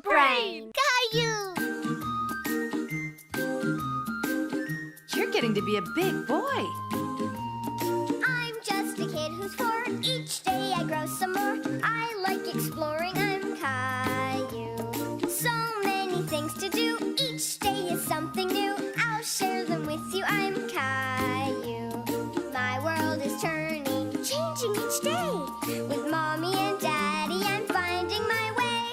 brain. Caillou! You're getting to be a big boy. I'm just a kid who's 4. Each day I grow some more. I like exploring. I'm Caillou. So many things to do. Each day is something new. I'll share them with you. I'm Caillou. My world is turning, changing each day. With mommy and daddy, I'm finding my way.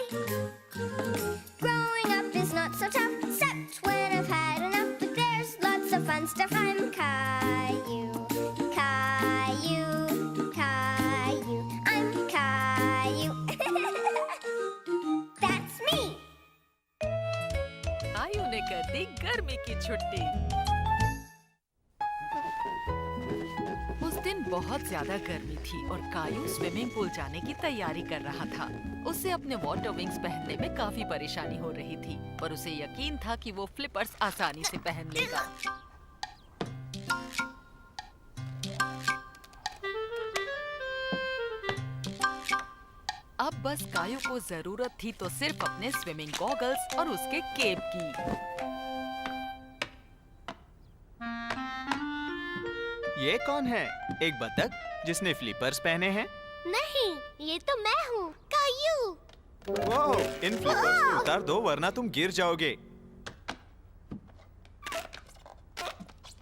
Growing up is not so tough, except when I've had enough. But there's lots of fun stuff. I'm Caillou. Caillou, Caillou, I'm Caillou. That's me. कायू ने कर दी गर्मी की छुट्टी। उस दिन बहुत ज्यादा गर्मी थी और कायू स्विमिंग पूल जाने की तैयारी कर रहा था। उसे अपने वाटर विंग्स पहनने में काफी परेशानी हो रही थी, पर उसे यकीन था कि वो फ्लिपर्स आसानी से पहन लेगा। अब बस कायू को जरूरत थी तो सिर्फ अपने स्विमिंग गॉगल्स और उसके केप की। ये कौन है? एक बतख जिसने फ्लिपर्स पहने हैं? नहीं, ये तो मैं हूँ, कायू। ओह, इन फ्लिपर्स को उतार दो वरना तुम गिर जाओगे।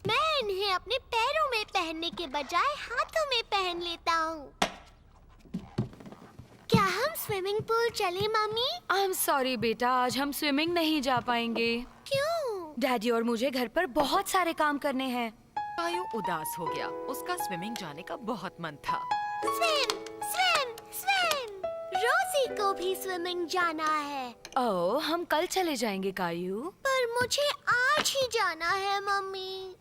मैं इन्हें अपने पैरों में पहनने के बजाय हाथों में पहन लेता हूँ। क्या हम स्विमिंग पूल चले, मम्मी? I'm sorry बेटा, आज हम स्विमिंग नहीं जा पाएंगे। क्यों? डैडी और मुझे घर पर बहुत सारे काम करने हैं। कायू उदास हो गया। उसका स्विमिंग जाने का बहुत मन था। Swim, swim, swim. रोजी को भी स्विमिंग जाना है। ओह, हम कल चले जाएंगे कायू। पर मुझे आज ही जाना है, मम्मी।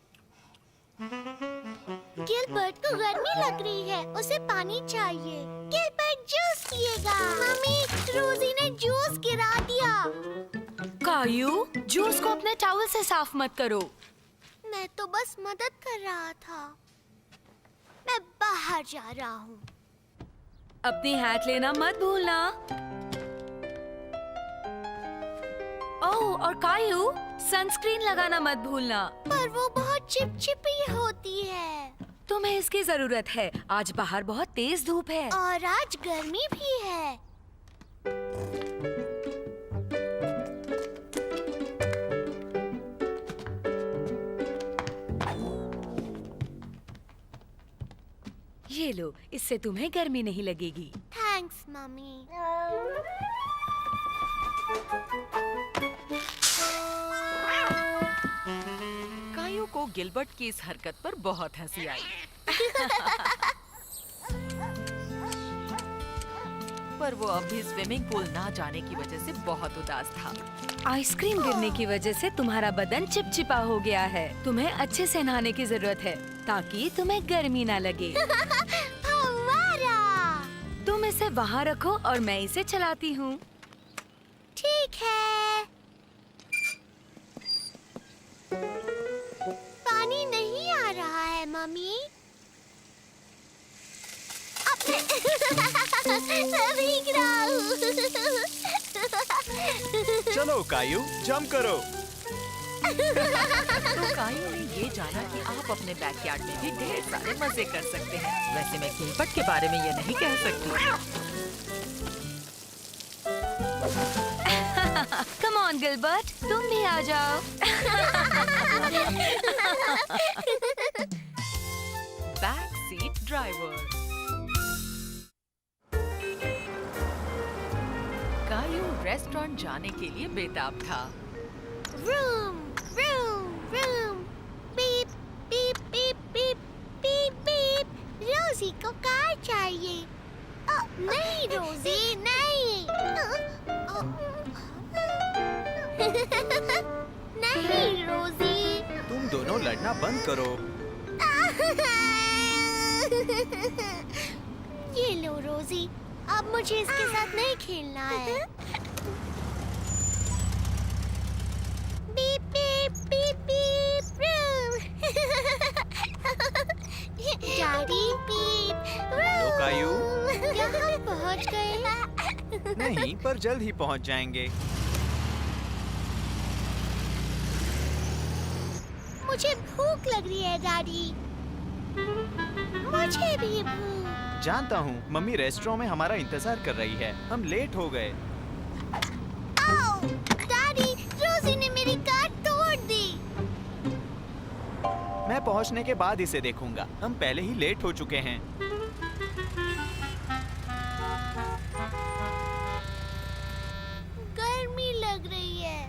गिलबर्ट को गर्मी लग रही है, उसे पानी चाहिए। गिलबर्ट जूस पिएगा। मम्मी, रोजी ने जूस गिरा दिया। कायू, जूस को अपने टॉवल से साफ मत करो। मैं तो बस मदद कर रहा था। मैं बाहर जा रहा हूँ। अपनी हैट लेना मत भूलना। ओह, और कायू, सनस्क्रीन लगाना मत भूलना। पर वो बहुत चिपचिपी होती है। तुम्हें इसकी जरूरत है। आज बाहर बहुत तेज धूप है। और आज गर्मी भी है। ये लो, इससे तुम्हें गर्मी नहीं लगेगी। Thanks, mummy. कायू को गिलबर्ट की इस हरकत पर बहुत हंसी आई। पर वो अभी स्विमिंग पूल ना जाने की वजह से बहुत उदास था। आइसक्रीम गिरने की वजह से तुम्हारा बदन चिपचिपा हो गया है। तुम्हें अच्छे से नहाने की जरूरत है ताकि तुम्हें गर्मी ना लगे। फव्वारा। तुम इसे वहाँ रखो और मैं इसे चलाती हूँ। ठीक है। पानी नहीं आ रहा है, मम्मी। मैं भीग रहा हूँ। चलो कायू, जंप करो। तो कायू ने ये जाना कि आप अपने बैकयार्ड में भी ढेर सारे मजे कर सकते हैं। वैसे मैं गिलबर्ट के बारे में ये नहीं कह सकती। कम ऑन गिलबर्ट, तुम भी आ जाओ। Back seat driver. Caillou restaurant जाने के लिए बेताब था। Vroom, vroom, vroom. Beep, beep, beep, beep, beep, beep. Rosie को कार चाहिए। नहीं रोजी, नहीं। नहीं रोजी। तुम दोनों लड़ना बंद करो। ये लो रोजी, अब मुझे इसके साथ नहीं खेलना है। Beep beep beep beep vroom. Daddy beep vroom. Hello Caillou. क्या हम पहुंच गए? नहीं, पर जल्द ही पहुंच जाएंगे। मुझे भूख लग रही है डैडी। मुझे भी भूख। जानता हूँ, मम्मी रेस्टोरेंट में हमारा इंतजार कर रही है। हम लेट हो गए। आओ, डैडी, रोजी ने मेरी कार तोड़ दी। मैं पहुंचने के बाद इसे देखूंगा। हम पहले ही लेट हो चुके हैं। गर्मी लग रही है।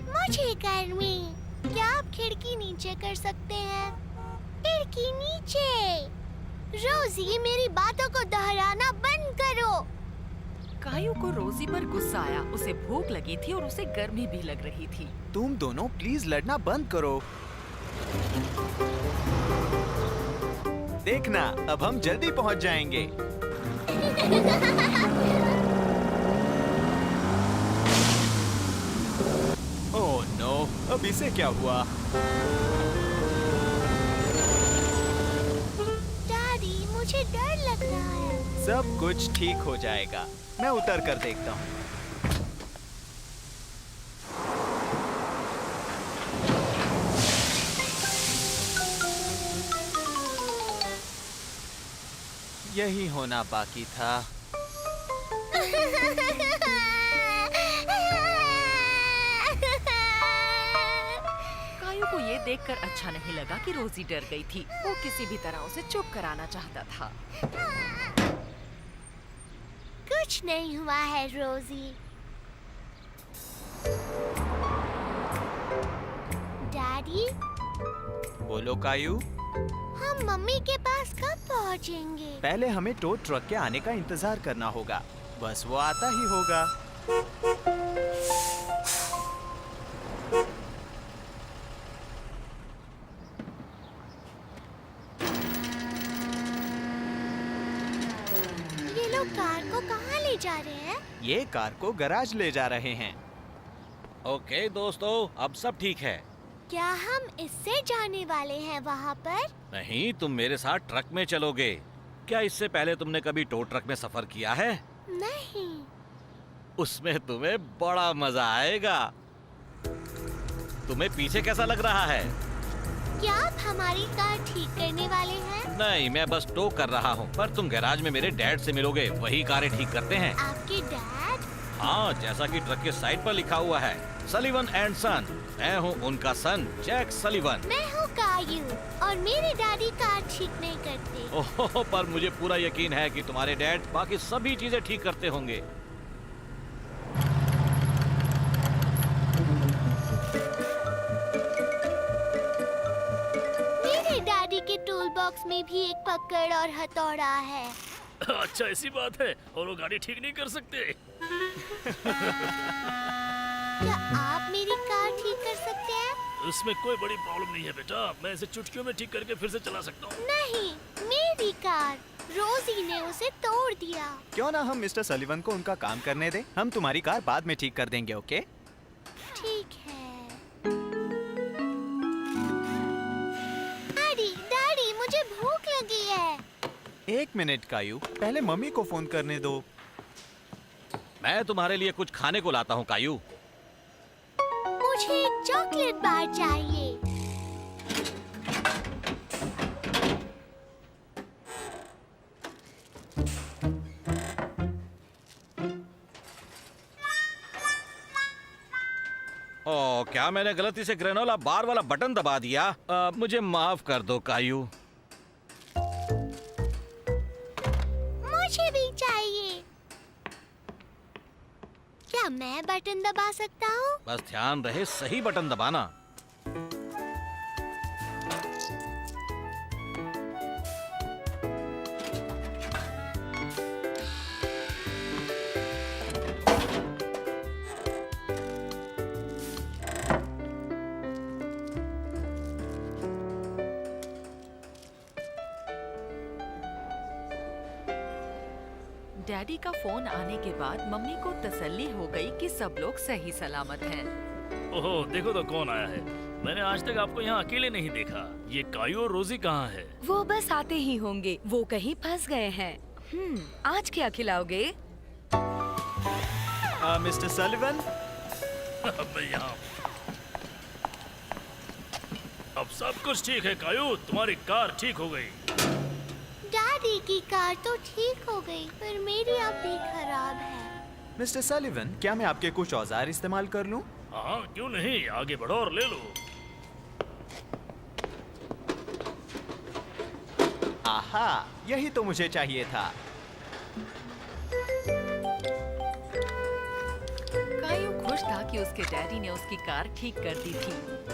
मुझे गर्मी। क्या आप खिड़की नीचे कर सकते हैं? खिड़की नीचे। रोजी, मेरी बातों को दोहराना बंद करो। कायू को रोजी पर गुस्सा आया। उसे भूख लगी थी और उसे गर्मी भी लग रही थी। तुम दोनों प्लीज लड़ना बंद करो। देखना, अब हम जल्दी पहुंच जाएंगे। ओह नो, अब इसे क्या हुआ? डैडी, मुझे डर लग रहा है। सब कुछ ठीक हो जाएगा। मैं उतर कर देखता हूँ। यही होना बाकी था। कायू को ये देखकर अच्छा नहीं लगा कि रोजी डर गई थी। वो किसी भी तरह उसे चुप कराना चाहता था। कुछ नहीं हुआ है रोजी। डैडी, बोलो कायू। हम मम्मी के पास कब पहुंचेंगे? पहले हमें टो ट्रक के आने का इंतजार करना होगा। बस वो आता ही होगा। ये लोग कार को कहाँ ले जा रहे हैं? ये कार को गैराज ले जा रहे हैं। ओके दोस्तों, अब सब ठीक है। क्या हम इससे जाने वाले हैं वहाँ पर? नहीं, तुम मेरे साथ ट्रक में चलोगे। क्या इससे पहले तुमने कभी टो ट्रक में सफर किया है? नहीं। उसमें तुम्हें बड़ा मजा आएगा। तुम्हें पीछे कैसा लग रहा है? क्या आप हमारी कार ठीक करने वाले हैं? नहीं, मैं बस टो कर रहा हूँ। पर तुम गैराज में मेरे डैड से मिलोगे। वही कारें ठीक करते हैं। आपके डैड? हाँ, जैसा कि ट्रक के साइड पर लिखा हुआ है, सलीवन एंड सन। मैं हूँ उनका सन, जैक सलीवन। मैं हूँ कायू और मेरे डैडी कार ठीक नहीं करते। ओह, पर मुझे पूरा यकीन है कि तुम्हारे डैड बाकी सभी चीजें ठीक करते होंगे। मेरे डैडी के टूल बॉक्स में भी एक पकड़ और हथौड़ा है। अच्छा, ऐसी बात है। और वो गाड़ी ठीक नहीं कर सकते? क्या आप मेरी कार ठीक कर सकते हैं? उसमें कोई बड़ी प्रॉब्लम नहीं है बेटा। मैं इसे चुटकियों में ठीक करके फिर से चला सकता हूँ। नहीं, मेरी कार। रोजी ने उसे तोड़ दिया। क्यों ना हम मिस्टर सलीवन को उनका काम करने दें? हम तुम्हारी कार बाद में ठीक कर देंगे, ओके? ठीक है। डैडी, डैडी, मुझे भूख लगी है। एक मिनट कायू, पहले मम्मी को फोन करने दो। मैं तुम्हारे लिए कुछ खाने को लाता हूँ कायू। मुझे एक चॉकलेट बार चाहिए। ओह, क्या मैंने गलती से ग्रेनोला बार वाला बटन दबा दिया? मुझे माफ कर दो कायू। मुझे भी चाहिए। क्या मैं बटन दबा सकता हूँ? बस ध्यान रहे, सही बटन दबाना। डैडी का फोन आने के बाद मम्मी को तसल्ली हो गई कि सब लोग सही सलामत हैं। ओह, देखो तो कौन आया है। मैंने आज तक आपको यहाँ अकेले नहीं देखा। ये कायू और रोजी कहाँ है? वो बस आते ही होंगे। वो कहीं फंस गए हैं। आज क्या खिलाओगे? मिस्टर सलिवन, अब मैं यहाँ। अब सब कुछ ठीक है कायू, तुम्हारी कार ठीक हो गई। डैडी की कार तो ठीक हो गई, पर मेरी अब भी खराब है। मिस्टर सलिवन, क्या मैं आपके कुछ औजार इस्तेमाल कर लूं? हाँ क्यों नहीं, आगे बढ़ो और ले लो। आहा, यही तो मुझे चाहिए था। कायू खुश था कि उसके डैडी ने उसकी कार ठीक कर दी थी।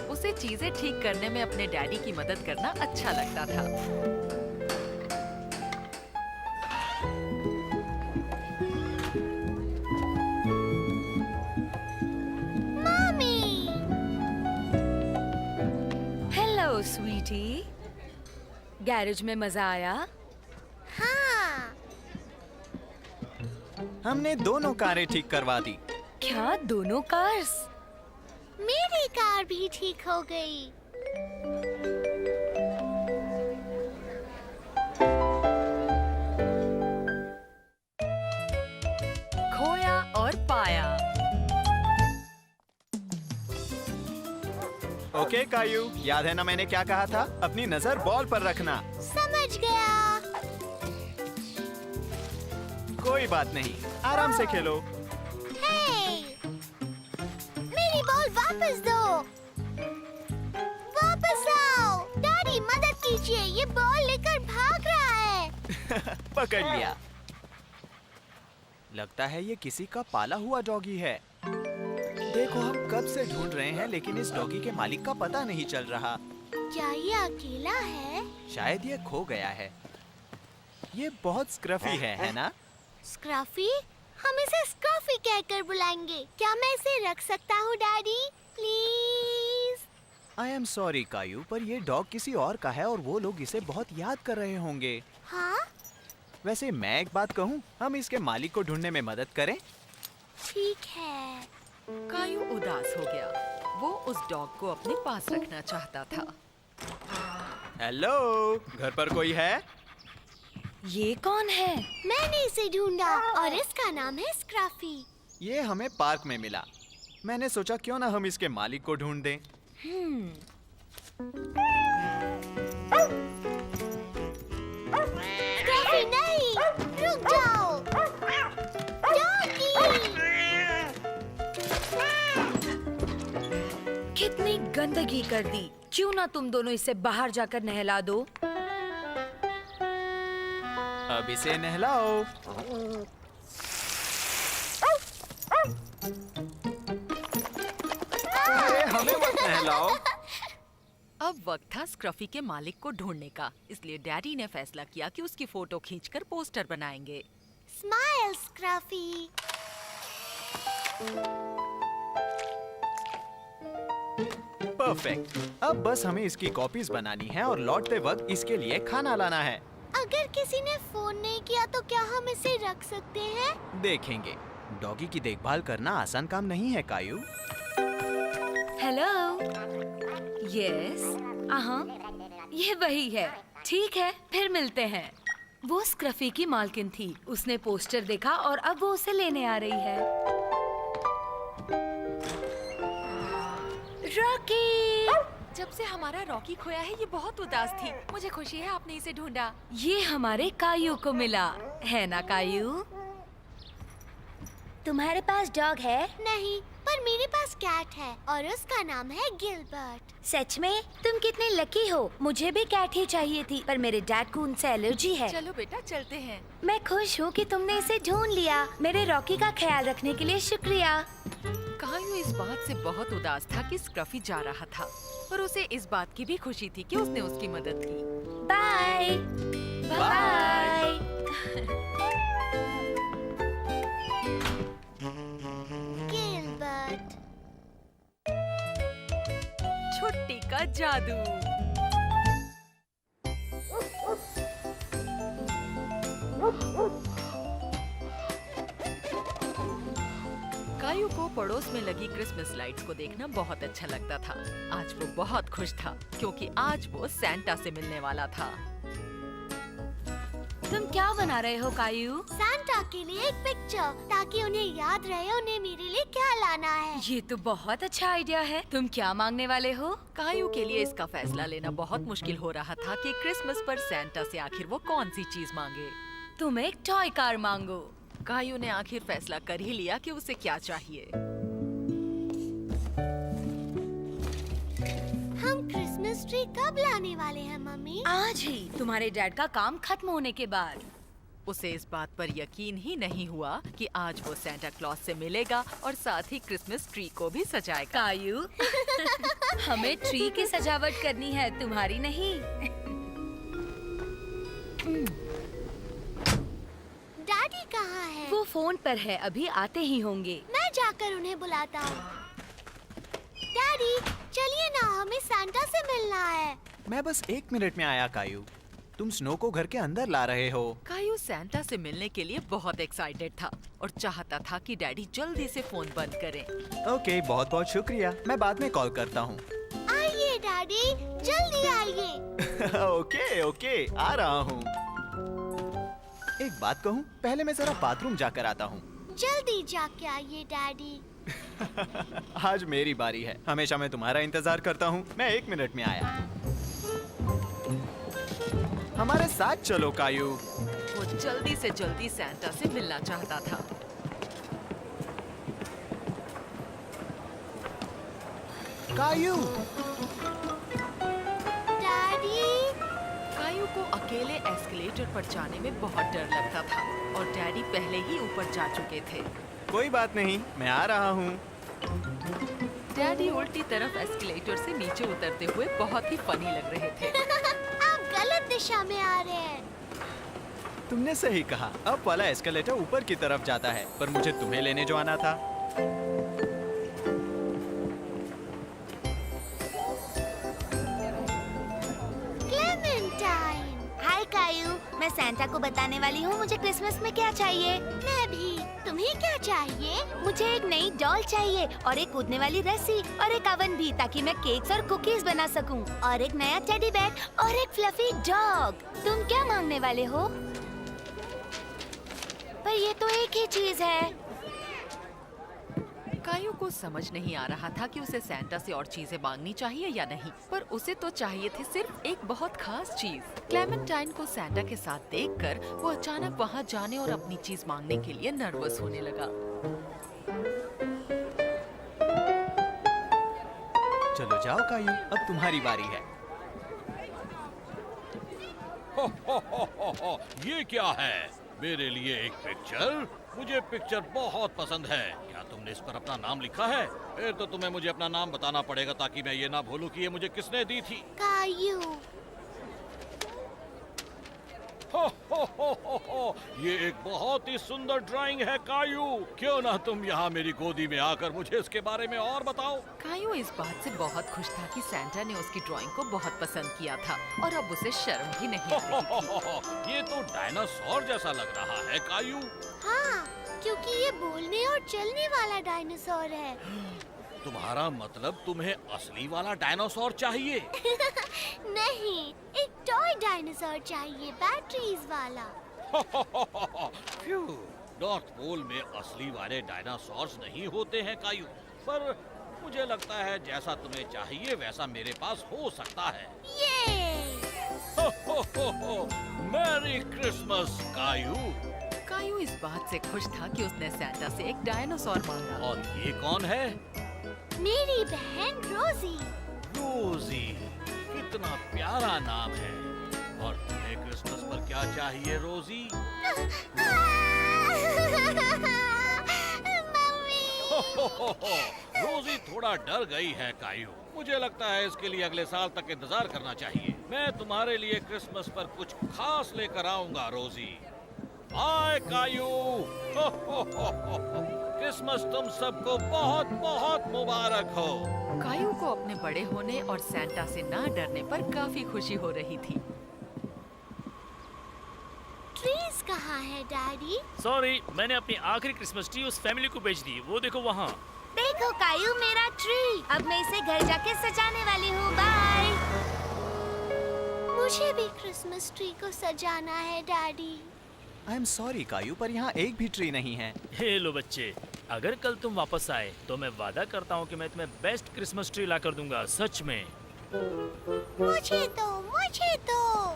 उसे चीजें ठीक करने में अपने डैडी की मदद करना अच्छा लगता था। मम्मी! हेलो स्वीटी, गैरेज में मजा आया? हाँ, हमने दोनों कारें ठीक करवा दी। क्या दोनों कार्स? मेरी कार भी ठीक हो गई। खोया और पाया। ओके कायू, याद है ना मैंने क्या कहा था? अपनी नजर बॉल पर रखना। समझ गया। कोई बात नहीं, आराम से खेलो। हे! मेरी बॉल वापस दो। वापस आओ। डैडी मदद कीजिए, ये बॉल लेकर भाग रहा है। पकड़ लिया। लगता है ये किसी का पाला हुआ डॉगी है। देखो, हम कब से ढूंढ रहे हैं लेकिन इस डॉगी के मालिक का पता नहीं चल रहा। क्या ये अकेला है? शायद ये खो गया है। ये बहुत स्क्रफी है ना? स्क्रफी? हम इसे स्क्रफी कहकर बुलाएंगे। क्या मैं इसे रख सकता हूँ daddy? Please. I am sorry Caillou, पर ये डॉग किसी और का है और वो लोग इसे बहुत याद कर रहे होंगे। हाँ? वैसे मैं एक बात कहूँ, हम इसके मालिक को ढूंढने में मदद करें? ठीक है। कायू उदास हो गया। वो उस डॉग को अपने पास रखना चाहता था। हेलो, घर पर कोई है? ये कौन है? मैंने इसे ढूंढा और इसका नाम है स्क्रफी। ये हमें पार्क में मिला। मैंने सोचा क्यों ना हम इसके मालिक को ढूंढ दें। स्क्रफी नहीं, रुक जाओ। डॉगी! कितनी गंदगी कर दी। क्यों ना तुम दोनों इसे बाहर जाकर नहला दो? अब इसे नहलाओ। अरे हमें मत नहलाओ। अब वक्त था स्क्रफी के मालिक को ढूंढने का, इसलिए डैडी ने फैसला किया कि उसकी फोटो खींचकर पोस्टर बनाएंगे। Smile scruffy. परफेक्ट। अब बस हमें इसकी कॉपीज बनानी है और लौटते वक्त इसके लिए खाना लाना है। अगर किसी ने फोन नहीं किया तो क्या हम इसे रख सकते हैं? देखेंगे। डॉगी की देखभाल करना आसान काम नहीं है कायू। हेलो। यस। ये वही है। ठीक है, फिर मिलते हैं। वो स्क्रफी की मालकिन थी। उसने पोस्टर देखा और अब वो उसे लेने आ रही है। रॉकी! जब से हमारा रॉकी खोया है, ये बहुत उदास थी। मुझे खुशी है आपने इसे ढूंढा। ये हमारे कायू को मिला है ना कायू? तुम्हारे पास डॉग है? नहीं, पर मेरे पास कैट है और उसका नाम है गिलबर्ट। सच में? तुम कितने लकी हो। मुझे भी कैट ही चाहिए थी, पर मेरे डैड को उनसे एलर्जी है। चलो बेटा चलते हैं। मैं खुश हूँ कि तुमने इसे ढूंढ लिया। मेरे रॉकी का ख्याल रखने के लिए शुक्रिया। कायू इस बात से बहुत उदास था कि स्क्रफी जा रहा था, पर उसे इस बात की भी खुशी थी कि उसने उसकी मदद की। Bye bye. गिलबर्ट। छुट्टी का जादू। कायू को पड़ोस में लगी क्रिसमस लाइट्स को देखना बहुत अच्छा लगता था। आज वो बहुत खुश था क्योंकि आज वो सैंटा से मिलने वाला था। तुम क्या बना रहे हो कायू? सांता के लिए एक पिक्चर, ताकि उन्हें याद रहे उन्हें मेरे लिए क्या लाना है। ये तो बहुत अच्छा आइडिया है। तुम क्या मांगने वाले हो? कायू के लिए इसका फैसला लेना बहुत मुश्किल हो रहा था कि क्रिसमस पर सैंटा से आखिर वो कौन सी चीज मांगे। तुम एक टॉय कार मांगो। कायू ने आखिर फैसला कर ही लिया कि उसे क्या चाहिए। हम क्रिसमस ट्री कब लाने वाले हैं मम्मी? आज ही, तुम्हारे डैड का काम खत्म होने के बाद। उसे इस बात पर यकीन ही नहीं हुआ कि आज वो सैंटा क्लॉज से मिलेगा और साथ ही क्रिसमस ट्री को भी सजाएगा। कायू, हमें ट्री की सजावट करनी है, तुम्हारी नहीं। डैडी कहाँ है? वो फोन पर है, अभी आते ही होंगे। मैं जाकर उन्हें बुलाता हूँ। डैडी, चलिए ना, हमें सांता से मिलना है। मैं बस 1 मिनट में आया कायू। तुम स्नो को घर के अंदर ला रहे हो। कायू सैंटा से मिलने के लिए बहुत एक्साइटेड था और चाहता था कि डैडी जल्दी से फोन बंद करें। ओके, बहुत बहुत शुक्रिया। मैं बाद में कॉल करता हूँ। आइए डैडी, जल्दी आइए। ओके ओके, आ रहा हूँ। एक बात कहूँ, पहले मैं जरा बाथरूम जाकर आता हूँ। जल्दी जाके आइए डैडी। आज मेरी बारी है। हमेशा मैं तुम्हारा इंतजार करता हूँ। मैं 1 मिनट में आया। हमारे साथ चलो कायू। वो जल्दी से जल्दी सैंटा से मिलना चाहता था। कायू, डैडी, कायू को अकेले एस्केलेटर पर जाने में बहुत डर लगता था और डैडी पहले ही ऊपर जा चुके थे। कोई बात नहीं, मैं आ रहा हूँ। डैडी उल्टी तरफ एस्केलेटर से नीचे उतरते हुए बहुत ही फनी लग रहे थे। आप गलत दिशा में आ रहे हैं। तुमने सही कहा। अब वाला एस्केलेटर ऊपर की तरफ जाता है, पर मुझे तुम्हें लेने जो आना था। क्लेमेंटाइन। हाय कायू, मैं सैंटा को बताने वाली हूँ मुझे क्रिसमस में क्या चाहिए। मैं भी। तुम्हें क्या चाहिए? मुझे एक नई डॉल चाहिए और एक कूदने वाली रस्सी और एक ओवन भी, ताकि मैं केक्स और कुकीज बना सकूं, और एक नया टेडी बेयर और एक फ्लफी डॉग। तुम क्या मांगने वाले हो? पर ये तो एक ही चीज है। कायू को समझ नहीं आ रहा था कि उसे सैंटा से और चीजें मांगनी चाहिए या नहीं, पर उसे तो चाहिए थी सिर्फ एक बहुत खास चीज। क्लेमेंटाइन को सैंटा के साथ देखकर वो अचानक वहाँ जाने और अपनी चीज मांगने के लिए नर्वस होने लगा। चलो जाओ कायू, अब तुम्हारी बारी है। ये क्या है? मेरे लिए एक पिक्चर? मुझे पिक्चर बहुत पसंद है। क्या तुमने इस पर अपना नाम लिखा है? फिर तो तुम्हें मुझे अपना नाम बताना पड़ेगा, ताकि मैं ये ना भूलूं कि ये मुझे किसने दी थी। कायू। ये एक बहुत ही सुंदर ड्राइंग है कायू। क्यों ना तुम यहाँ मेरी गोदी में आकर मुझे इसके बारे में और बताओ। कायू इस बात से बहुत खुश था कि सैंटा ने उसकी ड्राइंग को बहुत पसंद किया था और अब उसे शर्म भी नहीं आ रही थी। ये तो डायनासोर जैसा लग रहा है कायू। हाँ, क्योंकि ये बोलने और चलने वाला डायनासोर है। तुम्हारा मतलब तुम्हें असली वाला डायनासोर चाहिए? नहीं, एक टॉय डायनासोर चाहिए, बैटरीज वाला। नॉर्थ पोल में असली वाले डायनासोर्स नहीं होते हैं कायू, पर मुझे लगता है जैसा तुम्हें चाहिए वैसा मेरे पास हो सकता है। ये मैरी क्रिसमस कायू। कायू इस बात से खुश था कि उसने सैंटा से एक डायनासोर मांगा। और ये कौन है? मेरी बहन रोजी। रोजी, कितना प्यारा नाम है। और तुम्हें क्रिसमस पर क्या चाहिए रोजी? मम्मी। रोजी थोड़ा डर गई है कायू। मुझे लगता है इसके लिए अगले साल तक इंतजार करना चाहिए। मैं तुम्हारे लिए क्रिसमस पर कुछ खास लेकर आऊंगा रोजी। बाय कायू। क्रिसमस तुम सबको बहुत बहुत मुबारक हो। कायू को अपने बड़े होने और सैंटा से ना डरने पर काफी खुशी हो रही थी। ट्रीज कहाँ है डैडी? सॉरी, मैंने अपनी आखिरी क्रिसमस ट्री उस फैमिली को बेच दी। वो देखो वहाँ। देखो कायू, मेरा ट्री। अब मैं इसे घर जाके सजाने वाली हूँ। बाय। मुझे भी क्रिसमस ट्री को सजाना है daddy. I am sorry Caillou, पर यहाँ एक भी ट्री नहीं है। हे लो बच्चे, अगर कल तुम वापस आए तो मैं वादा करता हूँ कि मैं तुम्हें बेस्ट क्रिसमस ट्री ला कर दूंगा, सच में। मुझे तो।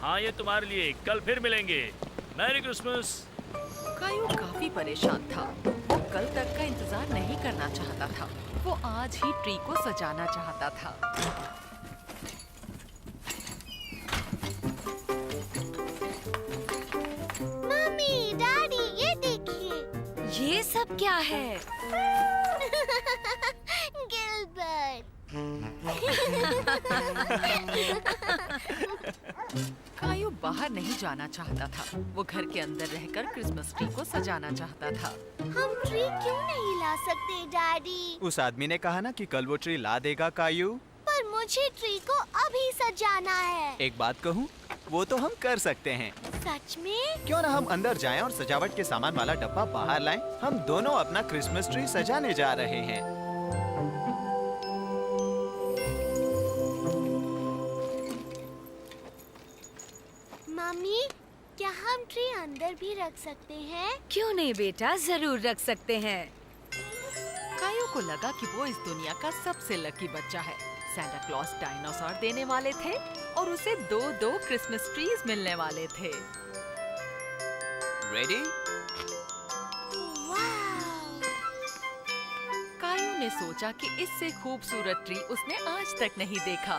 हाँ, ये तुम्हारे लिए। कल फिर मिलेंगे। Merry Christmas. कायू काफी परेशान था। वो कल तक का इंतजार नहीं करना चाहता था। वो आज ही ट्री को सजाना चाहता था। मम्मी, डैडी, ये देखिए। ये सब क्या है? गिलबर्ट। कायू बाहर नहीं जाना चाहता था। वो घर के अंदर रहकर क्रिसमस ट्री को सजाना चाहता था। हम ट्री क्यों नहीं ला सकते डैडी? उस आदमी ने कहा ना कि कल वो ट्री ला देगा कायू। पर मुझे ट्री को अभी सजाना है। एक बात कहूँ, वो तो हम कर सकते हैं। सच में? क्यों ना हम अंदर जाएं और सजावट के सामान वाला डब्बा बाहर लाएं। हम दोनों अपना क्रिसमस ट्री सजाने जा रहे हैं। मम्मी, क्या हम ट्री अंदर भी रख सकते हैं? क्यों नहीं बेटा, जरूर रख सकते हैं। कायू को लगा कि वो इस दुनिया का सबसे लकी बच्चा है। सैंटा क्लॉज डायनासोर देने वाले थे और उसे 2-2 क्रिसमस ट्रीज मिलने वाले थे। रेडी? वाव! कायू ने सोचा कि इससे खूबसूरत ट्री उसने आज तक नहीं देखा।